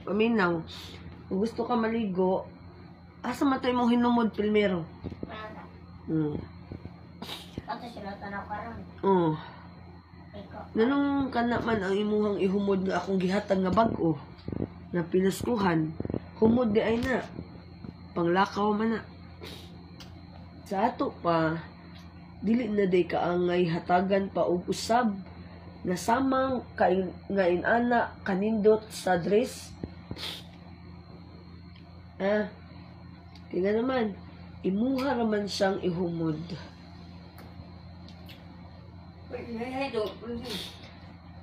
Paminaw. Kung gusto ka maligo, asa matay mong hinumod primero? Ato sila tanaw karon. Nanong kana man ang imuhang ihumod nga akong gihatag nga bag-o na pinaskuhan. Humod di ay na. Panglakaw man na. Sa ato pa, dili na day kaangay hatagan pa og usab nga samang nga inana kanindot sa dress. Kaya naman, imuha raman siyang ihumod.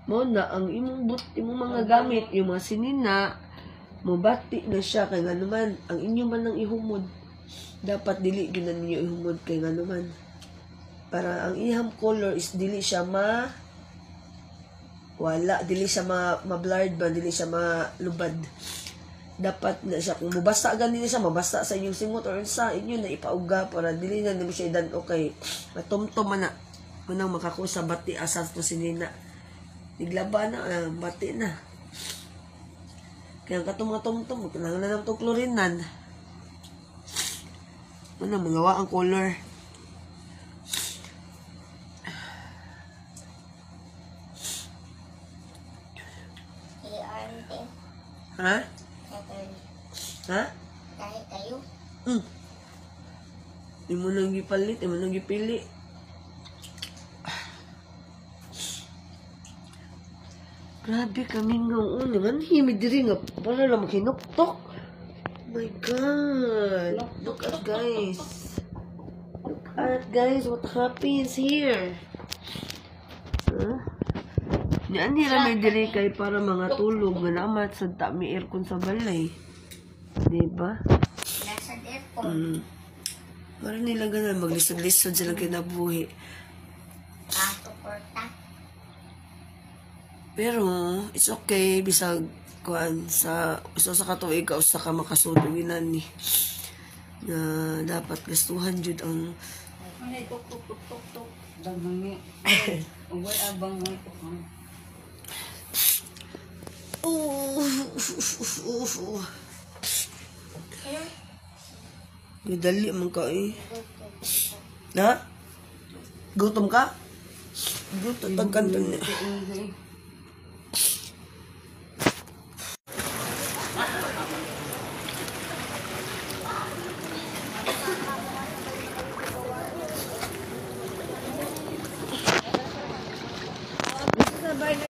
Mo na ang imong mga gamit, yung mga sinina, mabati na siya kay nga naman ang inyo man ang ihumod. Dapat dili gyud ninyo ihumod kay nga naman. Para ang iham color is dili siya dili siya ma-blurred ba, dili siya malubad. Dapat na siya, kung mabasa ganin siya, mabasa sa inyong singot or sa inyo na ipauga para dili na nimo siya idan okay. Matumtom man na. Manang makakusa bati asas to sinina. Iglaba na, bati na. Kaya katum-tumtom, kailangan na ng tuklorinan. Manang magawa ang color. Ha? Ha? Kahit kayo. Di mo nang gipalit, di mo nang gipili. Grabe kami ngayon. Ang himid diri nga. Para lang makinuktok. Oh my God. Look at guys. Look at guys. What happens here? Yan nila may diri kay para mga tulog. Manamat sa tami aircon sa balay. Diba? Nasa aircon. Para nila ganun. Maglisod-lisod sila kinabuhi. Pero, it's okay. Bisag, kuhan, sa katuig ka, usa ka makasudong inan ni. Na dapat gastuhan jud ang... Ay, tuk-tuk-tuk-tuk. Daghangi. Uway abang mo ito. Dali man ka eh. Na? Gutom ka? Gutom, tagkanto niya.